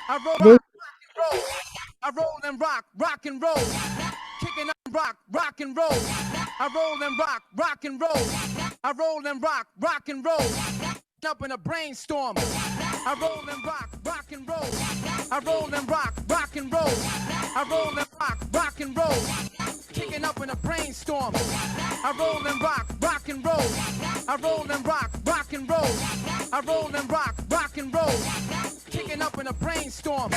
I roll, roll. I roll and rock and roll. Kicking up rock and roll. I roll and rock and roll. I roll and rock and roll. Up in a brainstorm. I roll and rock and roll. I roll and rock and roll. I roll and rock and roll. Kicking up in a brainstorm. I roll and rock and roll. I roll and rock and roll. I roll and rock and roll. Kicking up in a brainstorm.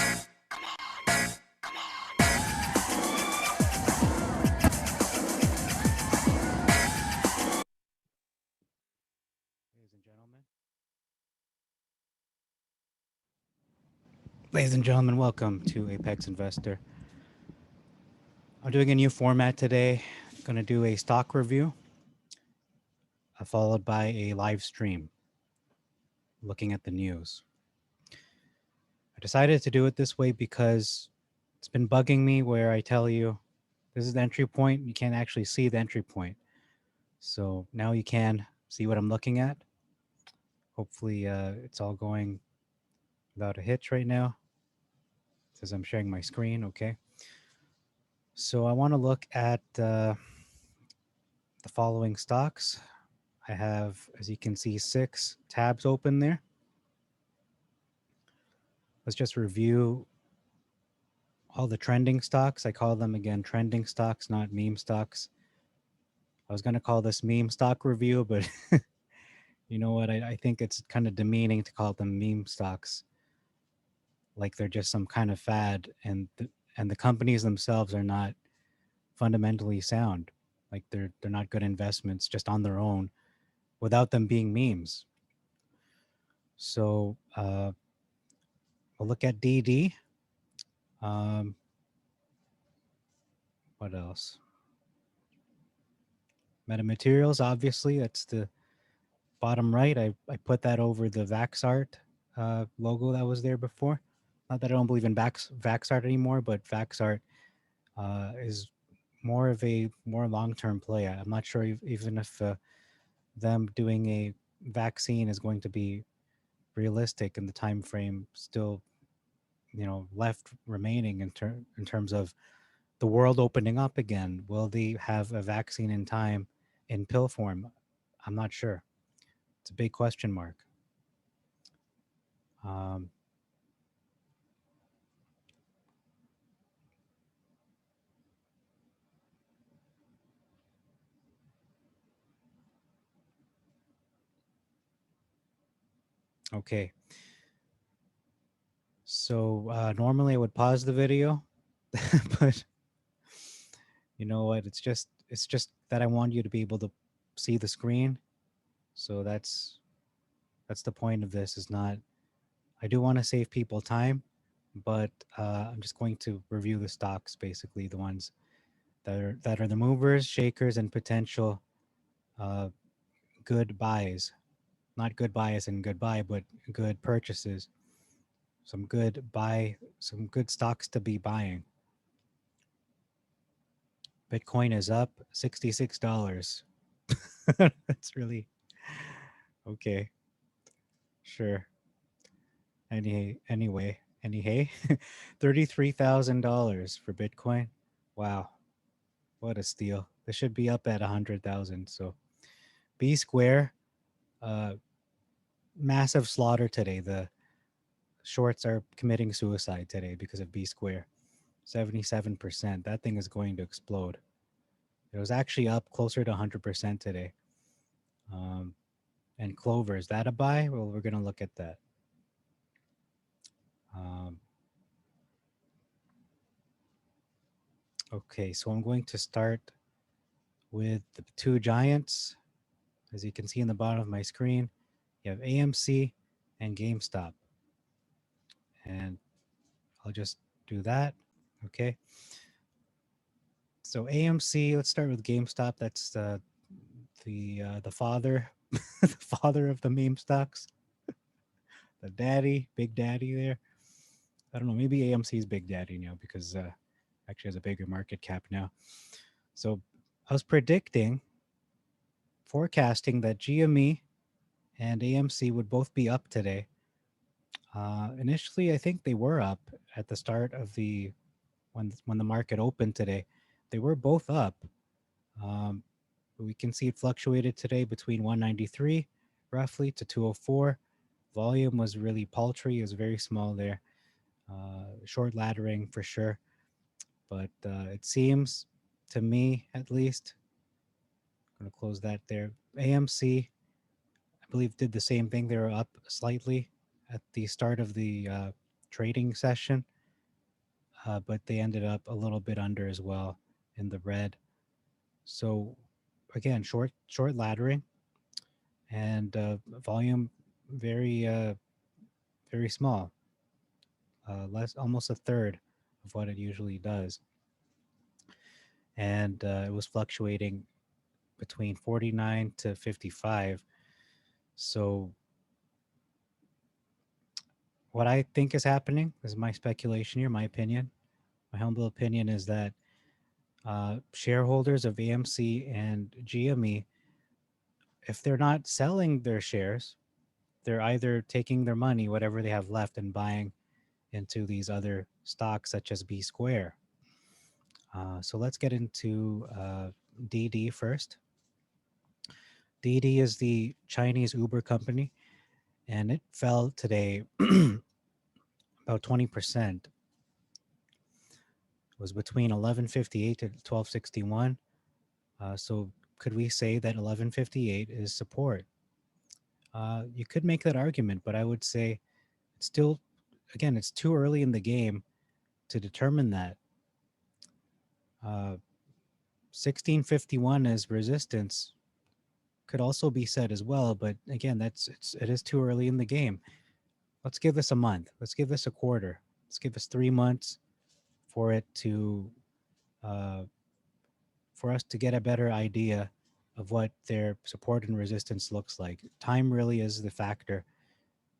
Ladies and gentlemen, welcome to Apex Investor. I'm doing a new format today. I'm going to do a stock review, followed by a live stream looking at the news. I decided to do it this way because it's been bugging me where I tell you this is the entry point. You can't actually see the entry point. So now you can see what I'm looking at. Hopefully it's all going without a hitch right now. It says I'm sharing my screen. Okay. So I want to look at the following stocks. I have, as you can see, 6 tabs open there. Let's just review all the trending stocks. I call them, again, trending stocks, not meme stocks. I was going to call this meme stock review, but you know what? I think it's kind of demeaning to call them meme stocks, like they're just some kind of fad, and the companies themselves are not fundamentally sound. Like they're not good investments just on their own without them being memes. So we'll look at DIDI. What else? MetaMaterials, obviously, that's the bottom right. I put that over the Vaxart logo that was there before. Not that I don't believe in Vaxart anymore, but Vaxart is more of a more long-term play. I'm not sure even if them doing a vaccine is going to be realistic in the time frame still, left remaining in terms of the world opening up again. Will they have a vaccine in time in pill form? I'm not sure. It's a big question mark. Um, okay. So normally I would pause the video, but you know what? It's just that I want you to be able to see the screen. So that's the point of this. Is not. I do want to save people time, but I'm just going to review the stocks, basically the ones that are the movers, shakers, and potential uh, good buys. Not good buys and goodbye, but good purchases. Some good stocks to be buying. Bitcoin is up $66. That's really okay. Sure. Anyway, $33,000 for Bitcoin. Wow, what a steal! This should be up at 100,000. So B Square, uh, massive slaughter today. The shorts are committing suicide today because of B Square. 77%. That thing is going to explode. It was actually up closer to 100% today. Um, and Clover, is that a buy? Well, we're going to look at that. Um, okay, so I'm going to start with the 2 giants. As you can see in the bottom of my screen, you have AMC and GameStop. And I'll just do that. Okay. So AMC, let's start with GameStop. That's the father, the father of the meme stocks, the daddy, big daddy there. I don't know. Maybe AMC's big daddy now because actually has a bigger market cap now. So I was forecasting that GME and AMC would both be up today. Initially, I think they were up at the start of the when the market opened today. They were both up. Um, but we can see it fluctuated today between 193 roughly to 204. Volume was really paltry. It was very small there. Short laddering for sure. But it seems to me, at least, I'm going to close that there. AMC, I believe, did the same thing. They were up slightly at the start of the trading session, but they ended up a little bit under as well in the red. So again, short laddering and volume very very small, less almost a third of what it usually does, and it was fluctuating between 49 to 55. So what I think is happening, this is my speculation here, my opinion, my humble opinion, is that shareholders of AMC and GME, if they're not selling their shares, they're either taking their money, whatever they have left, and buying into these other stocks such as B Square. So let's get into DD first. DD is the Chinese Uber company, and it fell today about 20%. It was between 1158 to 1261. So could we say that 1158 is support? You could make that argument, but I would say it's still, again, it's too early in the game to determine that. 1651 as resistance could also be said as well, but again, it is too early in the game. Let's give this a month. Let's give this a quarter. Let's give us 3 months for it to uh, for us to get a better idea of what their support and resistance looks like. Time really is the factor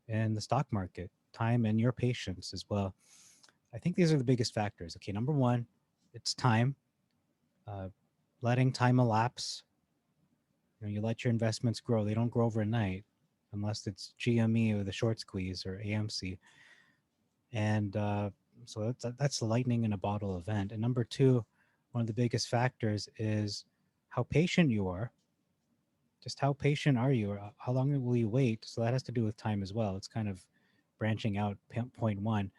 in the stock market. Time and your patience as well. I think these are the biggest factors. Okay, number one, it's time. Uh, Letting time elapse. You let your investments grow. They don't grow overnight unless it's GME or the short squeeze or AMC. And so that's the lightning in a bottle event. And number two, one of the biggest factors is how patient you are. Just how patient are you? Or how long will you wait? So that has to do with time as well. It's kind of branching out point one.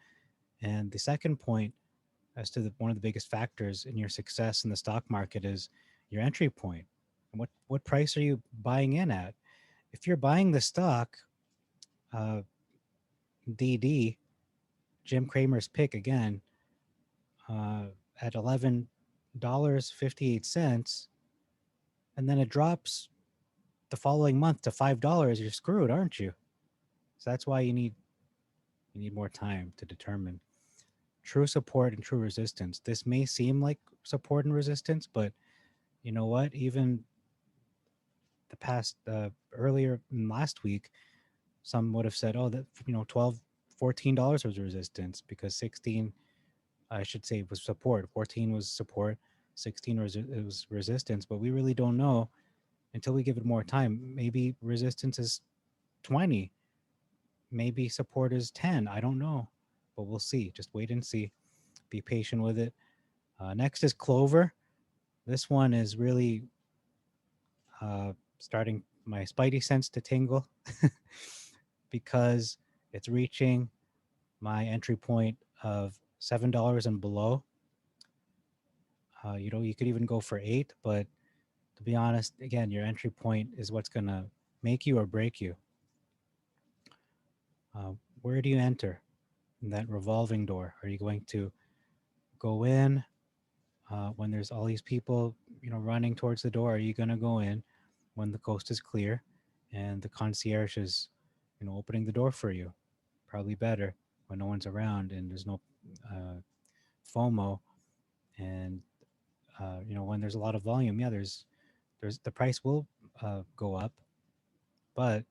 And the second point, as to one of the biggest factors in your success in the stock market, is your entry point. And what price are you buying in at? If you're buying the stock, uh, DD, Jim Cramer's pick again, uh, at $11.58, and then it drops the following month to $5, you're screwed, aren't you? So that's why you need more time to determine true support and true resistance. This may seem like support and resistance, but you know what? Even the past earlier last week, some would have said, "Oh, that 12, $14 was resistance because 16, I should say, was support. 14 was support, 16 was it was resistance." But we really don't know until we give it more time. Maybe resistance is 20, maybe support is 10. I don't know, but we'll see. Just wait and see. Be patient with it. Next is Clover. This one is really starting my spidey sense to tingle because it's reaching my entry point of $7 and below. You could even go for 8, but to be honest, again, your entry point is what's going to make you or break you. Where do you enter in that revolving door? Are you going to go in when there's all these people, running towards the door? Are you going to go in when the coast is clear and the concierge is, opening the door for you? Probably better when no one's around and there's no FOMO, and when there's a lot of volume. Yeah, there's the price will go up, but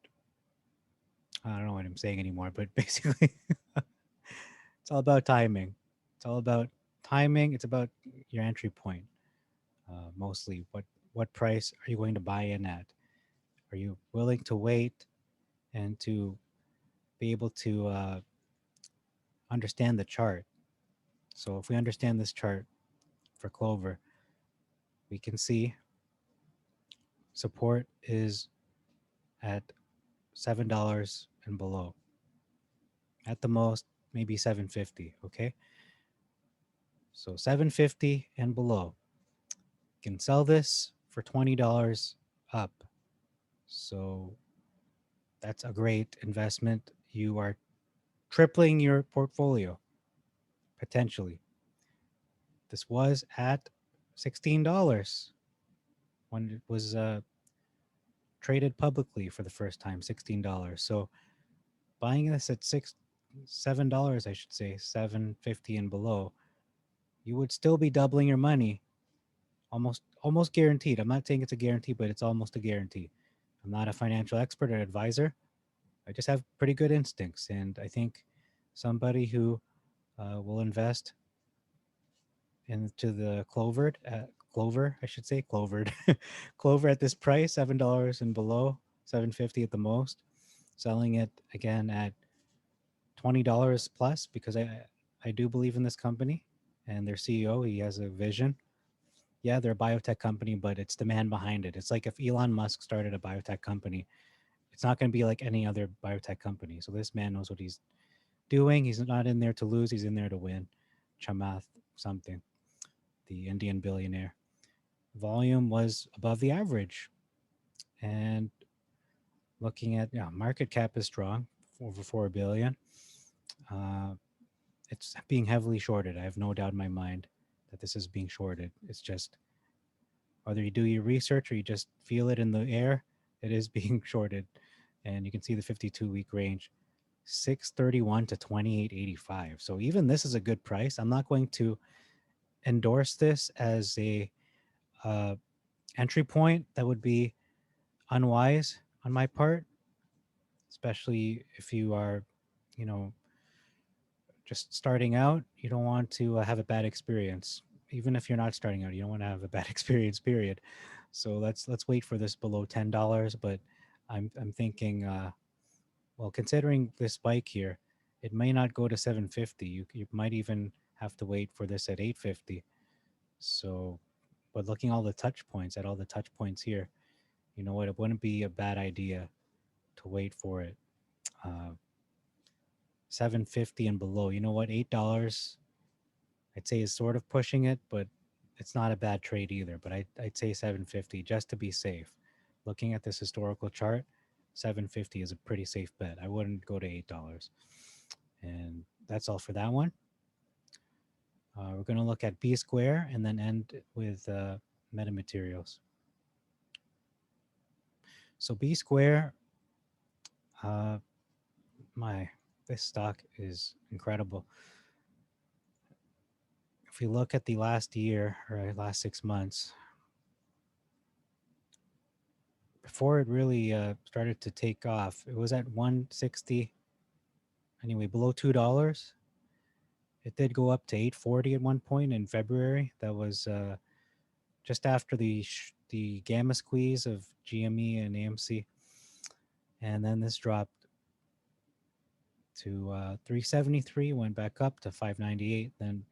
I don't know what I'm saying anymore. But basically, it's all about timing. It's all about timing. It's about your entry point. Mostly, what price are you going to buy in at? Are you willing to wait and to be able to understand the chart. So if we understand this chart for Clover, we can see support is at $7 and below. At the most, maybe 750. Okay. So 750 and below. You can sell this for $20 up. So that's a great investment. You are tripling your portfolio potentially. This was at $16 when it was traded publicly for the first time, $16. So buying this at $7, I should say, 750 and below, you would still be doubling your money, almost guaranteed. I'm not saying it's a guarantee, but it's almost a guarantee. I'm not a financial expert or advisor. I just have pretty good instincts, and I think somebody who will invest into the Clover, I should say, Clovered, Clover at this price, $7 and below, 750 at the most, selling it again at $20 plus, because I do believe in this company and their CEO. He has a vision. Yeah, they're a biotech company, but it's the man behind it. It's like if Elon Musk started a biotech company, it's not going to be like any other biotech company. So this man knows what he's doing. He's not in there to lose. He's in there to win. Chamath something, the Indian billionaire. Volume was above the average. And looking at, yeah, market cap is strong, over 4 billion. Uh, it's being heavily shorted. I have no doubt in my mind that this is being shorted. It's just whether you do your research or you just feel it in the air, it is being shorted. And you can see the 52-week range, 631 to 2885. So even this is a good price. I'm not going to endorse this as a uh, entry point. That would be unwise on my part, especially if you are, you know, just starting out. You don't want to have a bad experience. Even if you're not starting out, you don't want to have a bad experience. Period. So let's wait for this below $10. But I'm thinking, well, considering this spike here, it may not go to 750. You might even have to wait for this at 850. So, but looking all the touch points at all the touch points here, you know what? It wouldn't be a bad idea to wait for it. 750 and below. You know what? $8, I'd say, is sort of pushing it, but it's not a bad trade either. But I'd say 750 just to be safe. Looking at this historical chart, 750 is a pretty safe bet. I wouldn't go to $8. And that's all for that one. We're going to look at B Square and then end with MetaMaterials. So B Square, uh, this stock is incredible. If we look at the last year or last 6 months, before it really started to take off, it was at 160. Anyway, below $2. It did go up to 840 at one point in February. That was just after the gamma squeeze of GME and AMC, and then this dropped to 373, went back up to 598, then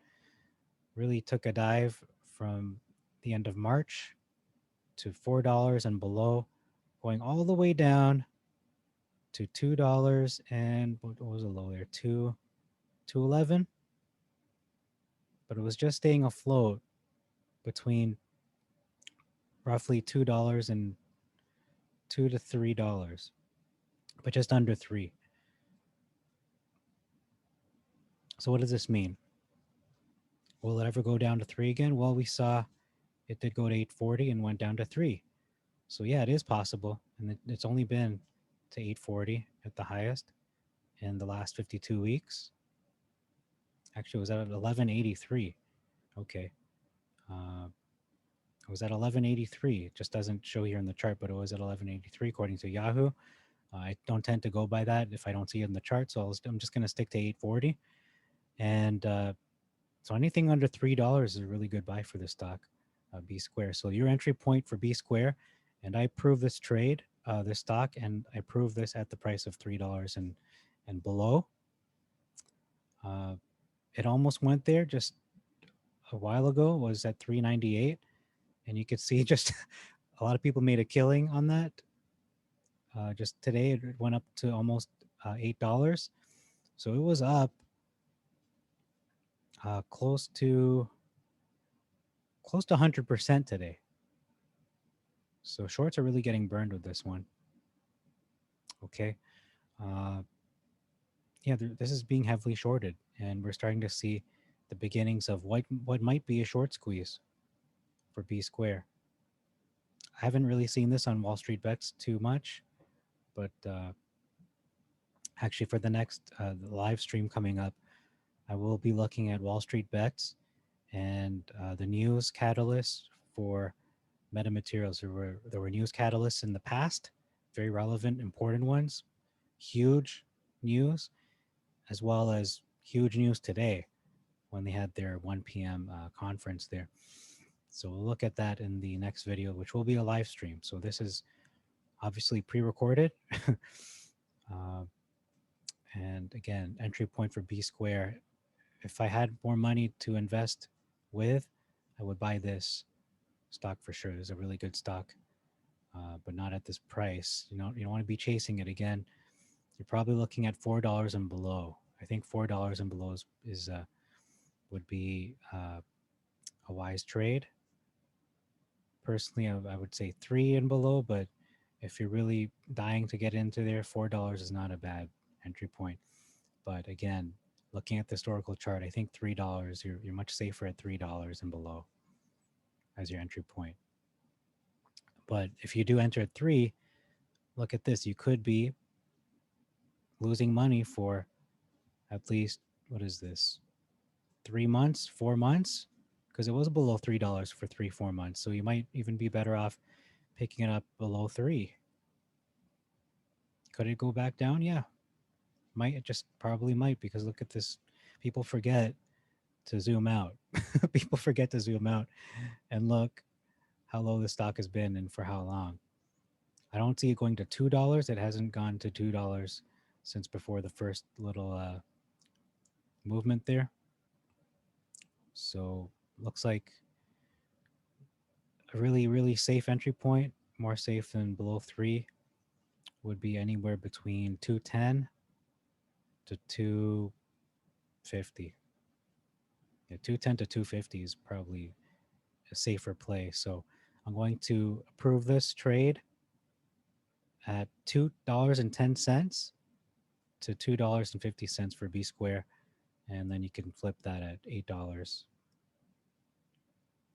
really took a dive from the end of March to $4 and below, going all the way down to $2 and what was the low there? 211. But it was just staying afloat between roughly $2 and $2 to $3, but just under 3. So what does this mean? Will it ever go down to 3 again? Well, we saw it did go to 840 and went down to 3. So yeah, it is possible, and it's only been to 840 at the highest in the last 52 weeks. Actually, it was at 1183. Okay. It was at 1183. It just doesn't show here in the chart, but it was at 1183 according to Yahoo. I don't tend to go by that if I don't see it in the chart, so I'm just going to stick to 840. And so anything under $3 is a really good buy for this stock, B Square. So your entry point for B Square, and I approve this trade, this stock, and I approve this at the price of $3 and below. Uh, it almost went there just a while ago. It was at 398, and you could see just a lot of people made a killing on that. Just today, it went up to almost $8. So it was up close to 100% today. So shorts are really getting burned with this one. Okay. Uh, yeah, this is being heavily shorted, and we're starting to see the beginnings of what might be a short squeeze for B Square. I haven't really seen this on Wall Street Bets too much, but actually, for the next live stream coming up, I will be looking at Wall Street Bets and the news catalysts for MetaMaterials. There were news catalysts in the past, very relevant, important ones, huge news, as well as huge news today when they had their 1 p.m. Conference there. So we'll look at that in the next video, which will be a live stream. So this is obviously pre-recorded. uh, and again, entry point for B Square. If I had more money to invest with, I would buy this stock for sure. It's a really good stock, but not at this price. You don't want to be chasing it again. You're probably looking at $4 and below. I think $4 and below is would be a wise trade. Personally, I would say 3 and below, but if you're really dying to get into there, $4 is not a bad entry point. But again, looking at the historical chart, I think $3, you're much safer at $3 and below as your entry point. But if you do enter at 3, look at this. You could be losing money for at least, what is this, 3 months, 4 months? Because it was below $3 for 3, 4 months. So you might even be better off picking it up below 3. Could it go back down? Yeah. Might. It just probably might, because look at this. People forget to zoom out. People forget to zoom out and look how low the stock has been and for how long. I don't see it going to $2. It hasn't gone to $2 since before the first little movement there. So looks like a really, really safe entry point, more safe than below 3, would be anywhere between 210 to 250. Yeah, 210 to 250 is probably a safer play. So I'm going to approve this trade at $2.10 to $2.50 for B Square, and then you can flip that at $8.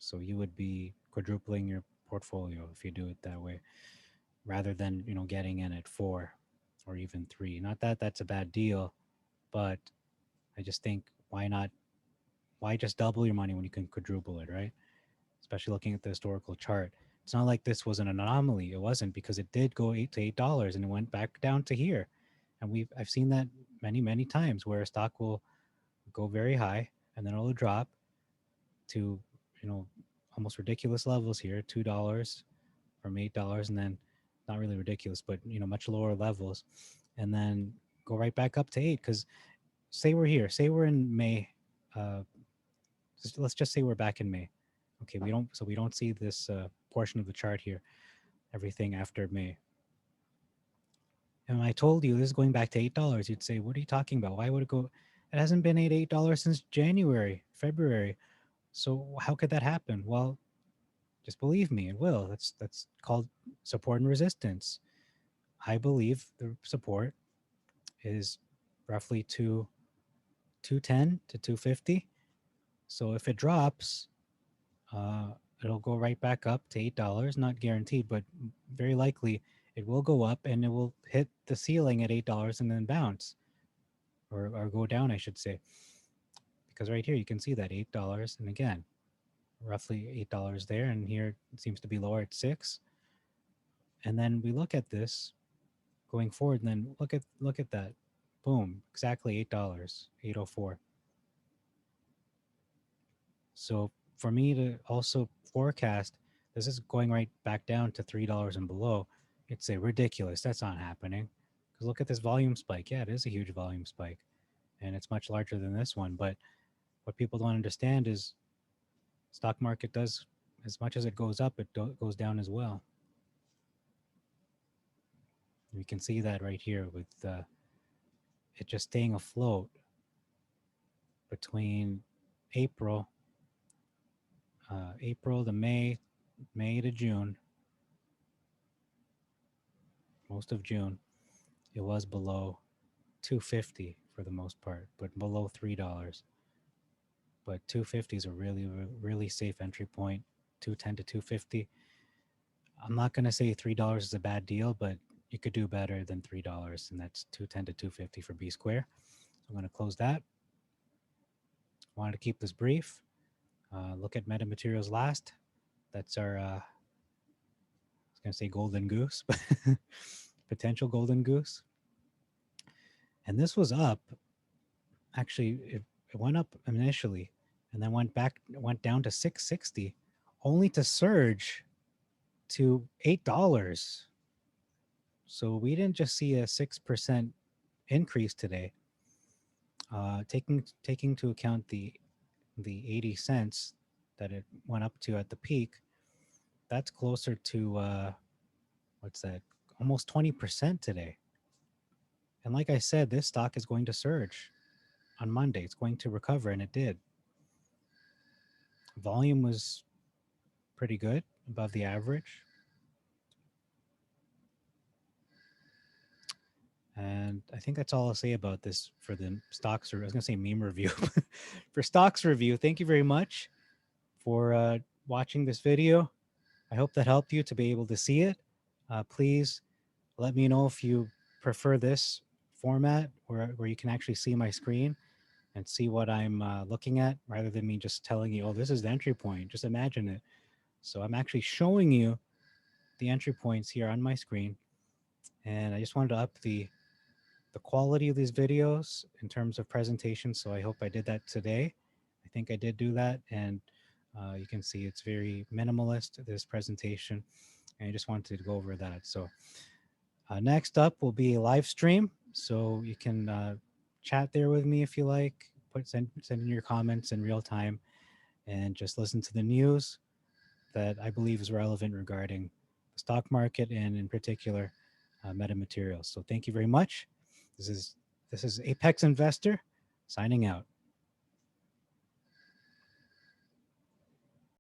So you would be quadrupling your portfolio if you do it that way, rather than getting in at 4 or even 3. Not that that's a bad deal, but I just think, why not? Why just double your money when you can quadruple it, right? Especially looking at the historical chart. It's not like this was an anomaly. It wasn't, because it did go $8 and it went back down to here. And I've seen that many times, where a stock will go very high and then it'll drop to almost ridiculous levels here, $2 from $8, and then not really ridiculous, but much lower levels, and then go right back up to 8. Because say we're here, say we're in May, let's just say we're back in May. Okay, we don't see this portion of the chart here, everything after May. And I told you this is going back to $8, you'd say, what are you talking about? Why would it go? It hasn't been at $8 since January, February. So how could that happen? Well, just believe me, it will. That's called support and resistance. I believe the support is roughly 210 to 250. So if it drops, uh, it'll go right back up to $8. Not guaranteed, but very likely it will go up and it will hit the ceiling at $8 and then bounce, or go down, I should say. Because right here you can see that $8, and again, roughly $8 there, and here it seems to be lower at 6. And then we look at this going forward, and then look at that. Boom, exactly $8, 804. So for me to also forecast this is going right back down to $3 and below, it's a ridiculous. That's not happening. Because look at this volume spike. Yeah, it is a huge volume spike. and it's much larger than this one. But what people don't understand is stock market does, as much as it goes up, it goes down as well. We can see that right here with it just staying afloat between April, April to May, May to June, most of June. It was below 250 for the most part, but below $3. But 250 is a really safe entry point. 210 to 250. I'm not going to say $3 is a bad deal, but you could do better than $3, and that's 210 to 250 for B Square. So I'm going to close that. Wanted to keep this brief. Look at MetaMaterials last. That's our, I was going to say golden goose, but potential golden goose. And this was up. Actually, it went up initially and then went down to 660, only to surge to $8. So we didn't just see a 6% increase today. Taking into account the 80 cents that it went up to at the peak, that's closer to what's that? Almost 20% today. And like I said, this stock is going to surge on Monday. It's going to recover, and it did. Volume was pretty good, above the average. And I think that's all I'll say about this for the stocks. I was going to say meme review. For stocks review, thank you very much for watching this video. I hope that helped you to be able to see it. Please let me know if you prefer this format where you can actually see my screen and see what I'm looking at rather than me just telling you, oh, this is the entry point. Just imagine it. So I'm actually showing you the entry points here on my screen. And I just wanted to up the quality of these videos in terms of presentation. So I hope I did that today. I think I did do that. And you can see it's very minimalist, this presentation. And I just wanted to go over that. So next up will be a live stream. So you can chat there with me if you like. Send in your comments in real time and just listen to the news that I believe is relevant regarding the stock market and in particular MetaMaterials. So thank you very much. This is Apex Investor signing out.